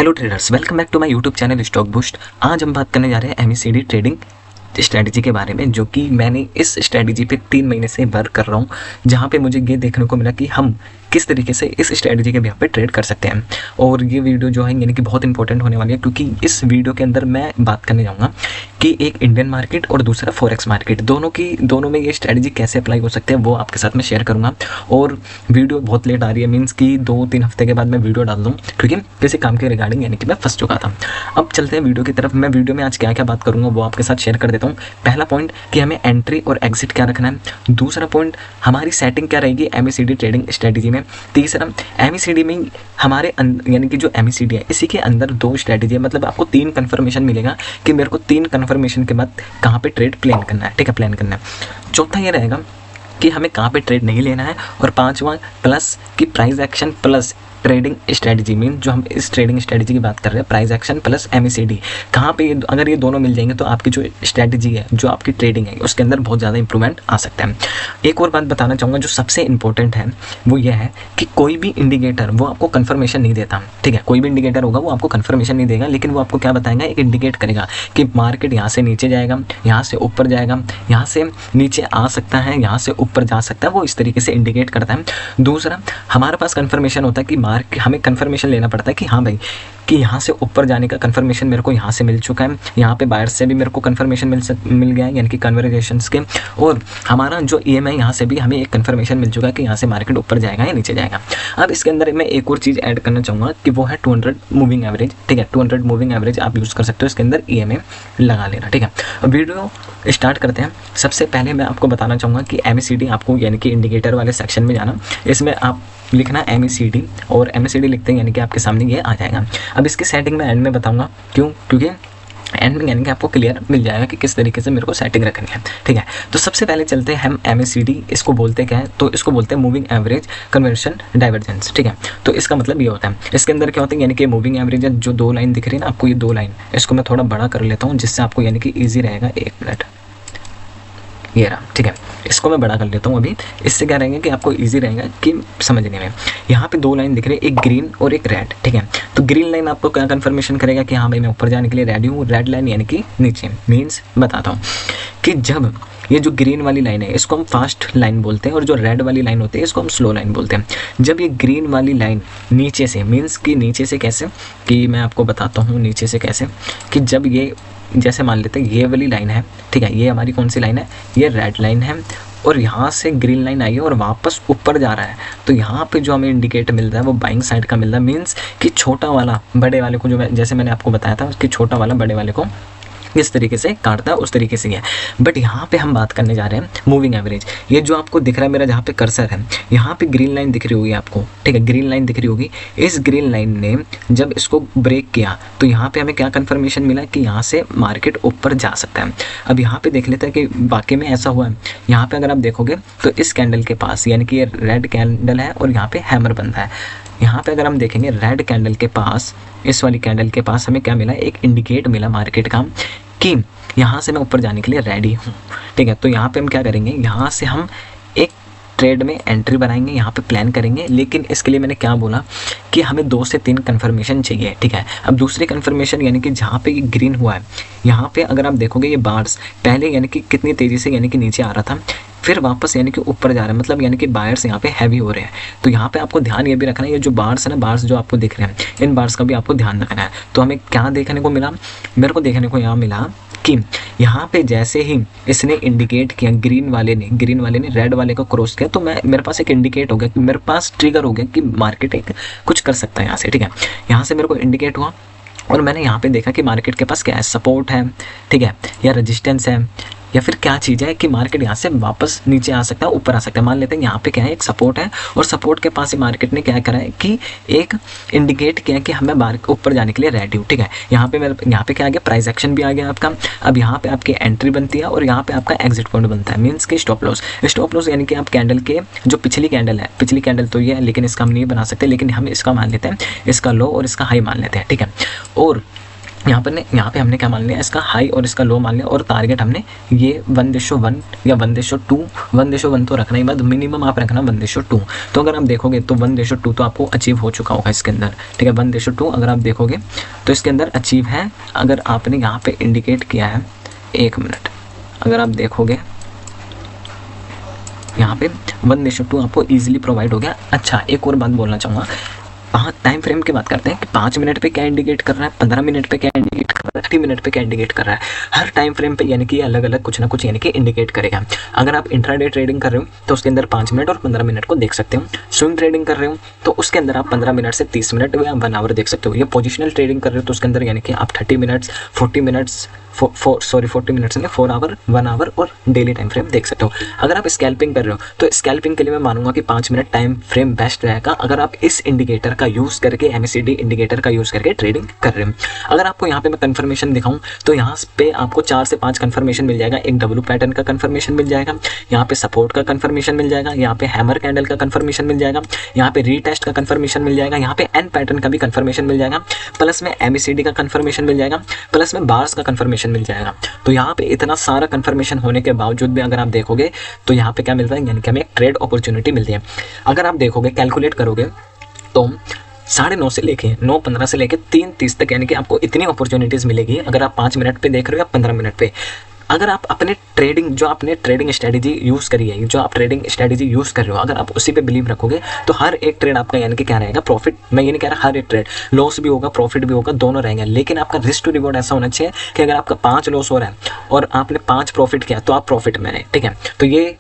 Hello traders, welcome back to my YouTube channel stock boost. आज हम बात करने जा रहे हैं एमएसीडी ट्रेडिंग स्ट्रैटेजी के बारे में, जो कि मैंने इस स्ट्रैटेजी पे 3 महीने से वर्क कर रहा हूँ, जहाँ पे मुझे ये देखने को मिला कि हम किस तरीके से इस स्ट्रैटेजी के बिहाफ पे ट्रेड कर सकते हैं। और ये वीडियो जो है यानी कि बहुत इंपॉर्टेंट होने वाली है, क्योंकि इस वीडियो के अंदर मैं बात करने जाऊँगा कि एक इंडियन मार्केट और दूसरा फॉरेक्स मार्केट, दोनों में ये स्ट्रैटेजी कैसे अप्लाई हो सकते हैं वो आपके साथ में शेयर करूँगा। और वीडियो बहुत लेट आ रही है, मीन्स कि 2-3 हफ्ते के बाद मैं वीडियो डाल दूँ, क्योंकि किसी काम के रिगार्डिंग यानी कि मैं फंस चुका था। अब चलते हैं वीडियो की तरफ। मैं वीडियो में आज क्या क्या बात करूँगा वो आपके साथ शेयर कर देता हूँ। पहला पॉइंट कि हमें एंट्री और एग्जिट क्या रखना है। दूसरा पॉइंट, हमारी सेटिंग क्या रहेगी एमएसीडी ट्रेडिंग स्ट्रैटेजी में। तीसरा, एमएसीडी में हमारे यानी कि जो एमएसीडी है इसी के अंदर 2 स्ट्रैटेजी है, मतलब आपको 3 कंफर्मेशन मिलेगा कि मेरे को 3 कंफर्मेशन के बाद कहाँ पे ट्रेड प्लान करना है। ठीक है, प्लान करना है। चौथा ये रहेगा कि हमें कहाँ पे ट्रेड नहीं लेना है। और 5वां प्लस कि price action plus trading strategy, mean जो हम इस ट्रेडिंग स्ट्रैटेजी की बात कर रहे हैं, प्राइस एक्शन प्लस एमएसीडी, कहाँ पे अगर ये दोनों मिल जाएंगे तो आपकी जो स्ट्रैटेजी है, जो आपकी ट्रेडिंग है, उसके अंदर बहुत ज़्यादा इंप्रूवमेंट आ सकता है। एक और बात बताना चाहूँगा जो सबसे इंपॉर्टेंट है, वो यह है कि कोई भी इंडिकेटर वो आपको कन्फर्मेशन नहीं देता। ठीक है, कोई भी इंडिकेटर होगा वो आपको कन्फर्मेशन नहीं देगा, लेकिन वो आपको क्या बताएगा, एक इंडिकेट करेगा कि मार्केट यहाँ से नीचे जाएगा, यहाँ से ऊपर जाएगा, यहाँ से नीचे आ सकता है, यहाँ से ऊपर जा सकता है, वो इस तरीके से इंडिकेट करता है। दूसरा, हमारे पास कन्फर्मेशन होता है कि हमें कन्फर्मेशन लेना पड़ता है कि हाँ भाई, कि यहाँ से ऊपर जाने का कन्फर्मेशन मेरे को यहाँ से मिल चुका है, यहाँ पे बायर से भी मेरे को कन्फर्मेशन मिल गया है, यानी कि कन्वर्जेशंस के। और हमारा जो ईएम है यहाँ से भी हमें एक कन्फर्मेशन मिल चुका है कि यहाँ से मार्केट ऊपर जाएगा या नीचे जाएगा। अब इसके अंदर मैं एक और चीज़ ऐड करना चाहूँगा कि वो है 200 मूविंग एवरेज। ठीक है, 200 मूविंग एवरेज आप यूज़ कर सकते हो इसके अंदर ईएमए लगा लेना। ठीक है, अब वीडियो स्टार्ट करते हैं। सबसे पहले मैं आपको बताना चाहूँगा कि एमएसीडी आपको यानी कि इंडिकेटर वाले सेक्शन में जाना, इसमें आप लिखना एमएसीडी और एमएसीडी लिखते हैं यानी कि आपके सामने ये आ जाएगा। अब इसकी सेटिंग मैं एंड में बताऊंगा, क्योंकि एंड में यानी कि आपको क्लियर मिल जाएगा कि किस तरीके से मेरे को सेटिंग रखनी है। ठीक है, तो सबसे पहले चलते हैं हम एमएसीडी, इसको बोलते क्या है, तो इसको बोलते हैं मूविंग एवरेज कन्वर्शन डाइवर्जेंस। ठीक है, तो इसका मतलब ये होता है, इसके अंदर क्या होता है, यानी कि मूविंग एवरेज जो 2 लाइन दिख रही है ना आपको, ये 2 लाइन, इसको मैं थोड़ा बड़ा कर लेता हूँ जिससे आपको यानी कि ईजी रहेगा। 1 मिनट, ये रहा। ठीक है, इसको मैं बड़ा कर लेता हूँ अभी, इससे क्या रहेगा कि आपको इजी रहेगा कि समझने में। यहाँ पे 2 लाइन दिख रही है, एक ग्रीन और एक रेड। ठीक है, तो ग्रीन लाइन आपको क्या कन्फर्मेशन करेगा कि हाँ भाई मैं ऊपर जाने के लिए रेडी हूँ। रेड लाइन यानी कि नीचे, मीन्स बताता हूँ कि जब ये जो ग्रीन वाली लाइन है इसको हम फास्ट लाइन बोलते हैं, और जो रेड वाली लाइन होती है इसको हम स्लो लाइन बोलते हैं। जब ये ग्रीन वाली लाइन नीचे से, मीन्स कि नीचे से कैसे, कि मैं आपको बताता हूँ नीचे से कैसे, कि जब ये जैसे मान लेते हैं ये वाली लाइन है, ठीक है, ये हमारी कौन सी लाइन है, ये रेड लाइन है, और यहाँ से ग्रीन लाइन आई है और वापस ऊपर जा रहा है, तो यहाँ पे जो हमें इंडिकेट मिल रहा है वो बाइंग साइड का मिल रहा है। मीन्स कि छोटा वाला बड़े वाले को, जो जैसे मैंने आपको बताया था कि छोटा वाला बड़े वाले को इस तरीके से काटता है, उस तरीके से है। बट यहाँ पे हम बात करने जा रहे हैं मूविंग एवरेज। ये जो आपको दिख रहा है मेरा जहाँ पे कर्सर है, यहाँ पे ग्रीन लाइन दिख रही होगी आपको। ठीक है, ग्रीन लाइन दिख रही होगी। इस ग्रीन लाइन ने जब इसको ब्रेक किया तो यहाँ पे हमें क्या कन्फर्मेशन मिला कि यहाँ से मार्केट ऊपर जा सकता है। अब यहाँ पे देख लेते हैं कि वाकई में ऐसा हुआ है। यहाँ पे अगर आप देखोगे तो इस कैंडल के पास, यानी कि ये रेड कैंडल है और यहाँ पे हैमर बनता है। यहाँ पे अगर हम देखेंगे रेड कैंडल के पास, इस वाली कैंडल के पास हमें क्या मिला, एक इंडिकेट मिला मार्केट का कि यहाँ से मैं ऊपर जाने के लिए रेडी हूँ। ठीक है, तो यहाँ पे हम क्या करेंगे, यहाँ से हम एक ट्रेड में एंट्री बनाएंगे, यहाँ पे प्लान करेंगे। लेकिन इसके लिए मैंने क्या बोला कि हमें 2 से 3 कन्फर्मेशन चाहिए। ठीक है, अब दूसरी कन्फर्मेशन यानी कि जहाँ पे ये ग्रीन हुआ है, यहाँ पे अगर आप देखोगे ये बार्स पहले यानी कि कितनी तेज़ी से यानी कि नीचे आ रहा था, फिर वापस यानी कि ऊपर जा रहा है, मतलब यानी कि बायर्स यहाँ पे हैवी हो रहे हैं। तो यहाँ पे आपको ध्यान ये भी रखना है, ये जो बार्स है ना, बार्स जो आपको दिख रहे हैं, इन बार्स का भी आपको ध्यान रखना है। तो हमें क्या देखने को मिला, मेरे को देखने को यहाँ मिला कि यहाँ पे जैसे ही इसने इंडिकेट किया, ग्रीन वाले ने रेड वाले को क्रॉस किया, तो मेरे पास एक इंडिकेट हो गया कि मेरे पास ट्रिगर हो गया कि मार्केट एक कुछ कर सकता है यहाँ से। ठीक है, यहाँ से मेरे को इंडिकेट हुआ और मैंने यहाँ पे देखा कि मार्केट के पास क्या है, सपोर्ट है, ठीक है, या रेजिस्टेंस है, या फिर क्या चीज़ है कि मार्केट यहाँ से वापस नीचे आ सकता है, ऊपर आ सकता है। मान लेते हैं यहाँ पे क्या है, एक सपोर्ट है, और सपोर्ट के पास ही मार्केट ने क्या करा है कि एक इंडिकेट किया कि हमें मार्केट ऊपर जाने के लिए रेडी हूँ। ठीक है, यहाँ पे क्या आ गया, प्राइस एक्शन भी आ गया आपका। अब यहाँ पे आपकी एंट्री बनती है और यहाँ पे आपका एग्जिट पॉइंट बनता है, मीन्स कि स्टॉप लॉस यानी कि आप कैंडल के जो पिछली कैंडल तो ये है, लेकिन इसका हम नहीं बना सकते, लेकिन हम इसका मान लेते हैं, इसका लो और इसका हाई मान लेते हैं। ठीक है, और यहाँ पे हमने क्या मान लिया, इसका हाई और इसका लो मान लिया, और टारगेट हमने ये 1:1 या 1:2, 1:1 तो रखना ही, बाद मिनिमम आप रखना 1:2। तो अगर आप देखोगे तो 1:2 तो आपको अचीव हो चुका होगा इसके अंदर, ठीक है। 1:2 अगर आप देखोगे तो इसके अंदर अचीव है। अगर आपने यहाँ पे इंडिकेट किया है, 1 मिनट, अगर आप देखोगे यहाँ पे 1:2 आपको ईजिली प्रोवाइड हो गया। अच्छा, एक और बात बोलना चाहूँगा, टाइम फ्रेम की बात करते हैं कि 5 मिनट पे क्या इंडिकेट कर रहा है, 15 मिनट पे क्या इंडिकेट कर रहा है, 30 मिनट पे क्या इंडिकेट कर रहा है। हर टाइम फ्रेम पे यानी कि अलग अलग कुछ ना कुछ यानी कि इंडिकेट करेगा। अगर आप इंट्राडे ट्रेडिंग कर रहे हो तो उसके अंदर 5 मिनट और 15 मिनट को देख सकते हो। स्विंग ट्रेडिंग कर रहे हो तो उसके अंदर आप 15 मिनट से 30 मिनट या 1 आवर देख सकते हो। या पोजिशनल ट्रेडिंग कर रहे हो तो उसके अंदर यानी कि आप 30 मिनट्स, 40 मिनट्स, 40 मिनट्स में 4 आवर, 1 आवर और डेली टाइम फ्रेम देख सकते हो। अगर आप स्कैल्पिंग कर रहे हो तो स्कैल्पिंग के लिए मैं मानूंगा कि 5 मिनट टाइम फ्रेम बेस्ट रहेगा, अगर आप इस इंडिकेटर का यूज़ करके, MACD इंडिकेटर का यूज़ करके ट्रेडिंग कर रहे हो। अगर आपको यहाँ पे मैं कंफर्मेशन दिखाऊं तो यहाँ पे आपको 4 से 5 कंफर्मेशन मिल जाएगा। एक डब्ल्यू पैटर्न का कंफर्मेशन मिल जाएगा, यहाँ पे सपोर्ट का कंफर्मेशन मिल जाएगा, यहाँ पे हैमर कैंडल का कंफर्मेशन मिल जाएगा, यहाँ पे रीटेस्ट का कंफर्मेशन मिल जाएगा, यहाँ पे एन पैटर्न का भी कंफर्मेशन मिल जाएगा, प्लस में MACD का कंफर्मेशन मिल जाएगा, प्लस में बार्स का कंफर्मेशन मिल जाएगा। तो यहाँ पे इतना सारा कंफर्मेशन होने के बावजूद भी अगर आप देखोगे तो यहाँ पे क्या मिलता है, यानी कि हमें एक ट्रेड अपॉर्चुनिटी मिलती है। अगर आप देखोगे, कैलकुलेट करोगे तो 9:30 से लेके 9:15 से लेके 3:30 तक यानी कि आपको इतनी अपॉर्चुनिटीज़ मिलेगी। अगर आप 5 मिनट पे देख रहे हो या 15 मिनट पे, अगर आप अपने ट्रेडिंग स्ट्रेटजी यूज़ करिए, जो आप ट्रेडिंग स्ट्रेटजी यूज़ कर रहे हो, अगर आप उसी पे बिलीव रखोगे तो हर एक ट्रेड आपका यानी कि क्या रहेगा, प्रॉफिट। मैं ये नहीं कह रहा हर एक ट्रेड, लॉस भी होगा, प्रॉफिट भी होगा, दोनों रहेंगे, लेकिन आपका रिस्क टू रिवॉर्ड ऐसा होना चाहिए कि अगर आपका 5 लॉस हो रहा है और आपने 5 प्रॉफिट किया तो आप प्रॉफिट में रहे, ठीक है। तो ये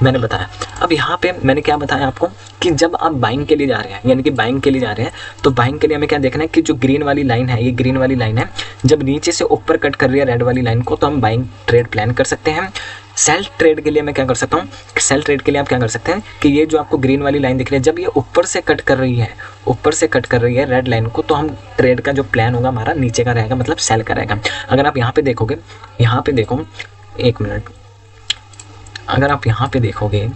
मैंने बताया। अब यहाँ पे मैंने क्या बताया आपको कि जब आप बाइंग के लिए जा रहे हैं, यानी कि बाइंग के लिए जा रहे हैं, तो बाइंग के लिए हमें क्या देखना है कि जो ग्रीन वाली लाइन है, ये ग्रीन वाली लाइन है, जब नीचे से ऊपर कट कर रही है रेड वाली लाइन को, तो हम बाइंग ट्रेड प्लान कर सकते हैं। सेल ट्रेड के लिए मैं क्या कर सकता हूँ, सेल ट्रेड के लिए आप क्या कर सकते हैं कि ये जो आपको ग्रीन वाली लाइन दिख रही है, जब ये ऊपर से कट कर रही है, ऊपर से कट कर रही है रेड लाइन को, तो हम ट्रेड का जो प्लान होगा हमारा नीचे का रहेगा, मतलब सेल का रहेगा। अगर आप यहाँ पे देखोगे, यहाँ पे देखो, 1 मिनट, अगर आप यहाँ पे देखोगे,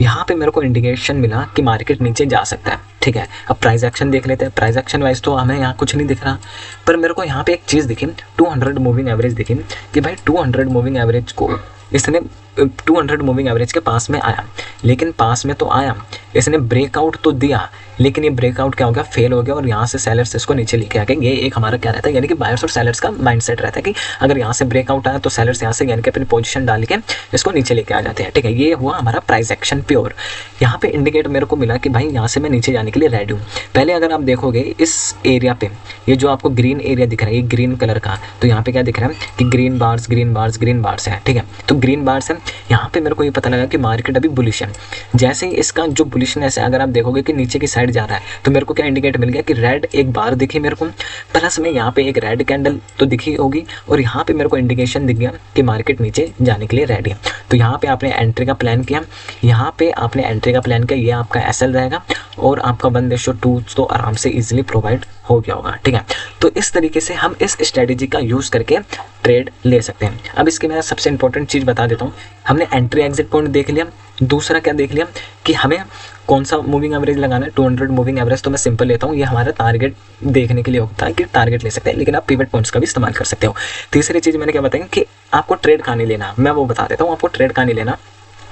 यहाँ पे मेरे को इंडिकेशन मिला कि मार्केट नीचे जा सकता है, ठीक है। अब प्राइस एक्शन देख लेते हैं। प्राइस एक्शन वाइज तो हमें यहाँ कुछ नहीं दिख रहा, पर मेरे को यहाँ पे एक चीज़ दिखी, 200 मूविंग एवरेज दिखी कि भाई 200 मूविंग एवरेज को इसने 200 मूविंग एवरेज के पास में आया, लेकिन पास में तो आया, इसने ब्रेकआउट तो दिया, लेकिन ये ब्रेकआउट क्या हो गया, फेल हो गया, और यहाँ से सेलर्स इसको नीचे लेके आ गए। ये एक हमारा क्या रहता है, यानी कि बायर्स और सेलर्स का माइंडसेट रहता है कि अगर यहाँ से ब्रेकआउट आया तो सेलर्स यहाँ से यानी कि अपनी पोजीशन डाल के इसको नीचे लेके आ जाते हैं, ठीक है। ये हुआ हमारा प्राइस एक्शन प्योर। यहाँ पे इंडिकेट मेरे को मिला कि भाई यहाँ से मैं नीचे जाने के लिए रेडी हूँ। पहले अगर आप देखोगे इस एरिया पे, ये जो आपको ग्रीन एरिया दिख रहा है, ये ग्रीन कलर का, तो यहाँ पे क्या दिख रहा है कि green bars green bars green bars है, ठीक है। तो ग्रीन बार्स है, यहाँ पे मेरे को ये पता लगा कि मार्केट अभी बुलिश है। जैसे ही इसका जो बुलिशनेस है, अगर आप देखोगे कि नीचे की साइड जा रहा है, तो मेरे को क्या इंडिकेट मिल गया कि रेड एक बार दिखी मेरे को, प्लस में यहाँ पे एक रेड कैंडल तो दिखी होगी, और यहाँ पे मेरे को इंडिकेशन दिख गया कि मार्केट नीचे जाने के लिए रेडी है। तो यहाँ पे आपने एंट्री का प्लान किया, यहाँ पे आपने एंट्री का प्लान किया, ये आपका SL रहेगा, और आपका 1:2 तो आराम से इजीली प्रोवाइड हो गया होगा, ठीक है। तो इस तरीके से हम इस स्ट्रेटेजी का यूज़ करके ट्रेड ले सकते हैं। अब इसकी मैं सबसे इंपॉर्टेंट चीज़ बता देता हूँ। हमने एंट्री एग्जिट पॉइंट देख लिया, दूसरा क्या देख लिया कि हमें कौन सा मूविंग एवरेज लगाना है, 200 मूविंग एवरेज तो मैं सिंपल लेता हूँ, ये हमारा टारगेट देखने के लिए होता है कि टारगेट ले सकते हैं, लेकिन आप पिवट पॉइंट्स का भी इस्तेमाल कर सकते हो। तीसरी चीज़ मैंने क्या बताया कि आपको ट्रेड कहाँ नहीं लेना, मैं वो बता देता हूँ आपको ट्रेड कहाँ नहीं लेना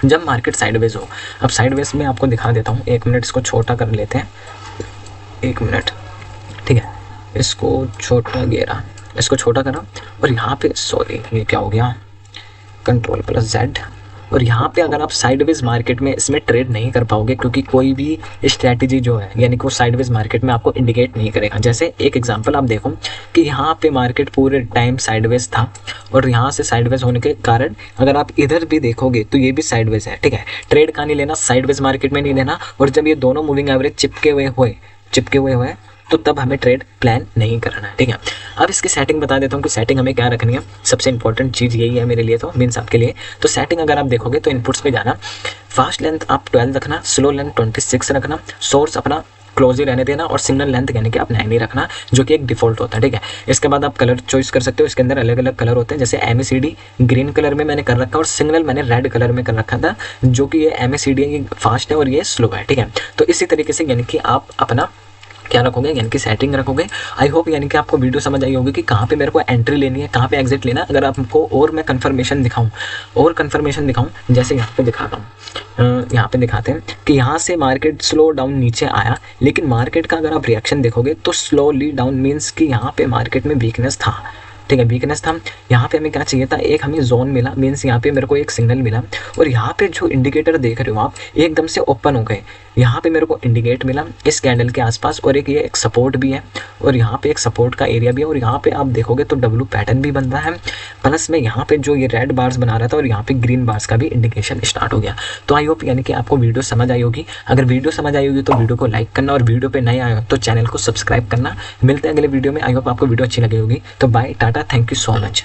जब मार्केट साइडवेज हो। अब साइडवेज में आपको दिखा देता हूँ, 1 मिनट, इसको छोटा कर लेते हैं, 1 मिनट, ठीक है। इसको छोटा घेरा, इसको छोटा करा, और यहाँ पे सॉरी ये क्या हो गया, Ctrl+Z, और यहाँ पे अगर आप साइडवेज मार्केट में इसमें ट्रेड नहीं कर पाओगे, क्योंकि कोई भी स्ट्रैटेजी जो है यानी कि वो साइडवेज मार्केट में आपको इंडिकेट नहीं करेगा। जैसे एक एग्जांपल आप देखो कि यहाँ पे मार्केट पूरे टाइम साइडवेज था, और यहाँ से साइडवेज होने के कारण अगर आप इधर भी देखोगे तो ये भी साइडवेज है, ठीक है। ट्रेड कहाँ नहीं लेना, साइडवेज मार्केट में नहीं लेना, और जब ये दोनों मूविंग एवरेज चिपके हुए हुए तो तब हमें ट्रेड प्लान नहीं करना है, ठीक है। अब इसकी सेटिंग बता देता हूँ कि सेटिंग हमें क्या रखनी है। सबसे इंपॉर्टेंट चीज़ यही है मेरे लिए, तो मीन्स आपके लिए। तो सेटिंग अगर आप देखोगे तो इनपुट्स पे जाना, फास्ट लेंथ आप 12 रखना, स्लो लेंथ 26 रखना, सोर्स अपना क्लोज ही रहने देना, और सिग्नल लेंथ यानी कि आप 9 ही रखना, जो कि एक डिफॉल्ट होता है, ठीक है। इसके बाद आप कलर चॉइस कर सकते हो, इसके अंदर अलग अलग कलर होते हैं। जैसे MACD ग्रीन कलर में मैंने कर रखा, और सिग्नल मैंने रेड कलर में कर रखा था, जो कि ये MACD ये फास्ट है और ये स्लो है, ठीक है। तो इसी तरीके से यानी कि आप अपना क्या रखोगे, यानी कि सेटिंग रखोगे। आई होप यानी कि आपको वीडियो समझ आई होगी कि कहाँ पे मेरे को एंट्री लेनी है, कहाँ पे एग्जिट लेना। अगर आपको और मैं कन्फर्मेशन दिखाऊँ जैसे यहाँ पे दिखाता हूँ, यहाँ पे दिखाते हैं कि यहाँ से मार्केट स्लो डाउन नीचे आया, लेकिन मार्केट का अगर आप रिएक्शन देखोगे तो स्लोली डाउन मीन्स कि यहाँ पे मार्केट में वीकनेस था। ठीक है, वीकनेस था। यहाँ पे हमें क्या चाहिए था, एक हमें जोन मिला, मीन्स यहाँ पे मेरे को एक सिग्नल मिला, और यहाँ पे जो इंडिकेटर देख रहे हो आप एकदम से ओपन हो गए। यहाँ पे मेरे को इंडिकेट मिला इस कैंडल के आसपास, और एक ये एक सपोर्ट भी है, और यहाँ पे एक सपोर्ट का एरिया भी है, और यहाँ पे आप देखोगे तो डब्लू पैटर्न भी बन रहा है। प्लस में यहाँ पे जो ये रेड बार्स बना रहा था, और यहाँ पे ग्रीन बार्स का भी इंडिकेशन स्टार्ट हो गया। तो आई होप यानी कि आपको वीडियो समझ आई होगी। अगर वीडियो समझ आई होगी तो वीडियो को लाइक करना, और वीडियो पे नए आए हो तो चैनल को सब्सक्राइब करना। मिलते हैं अगले वीडियो में। आई होप आपको वीडियो अच्छी लगी होगी। तो bye, tata, thank you so much.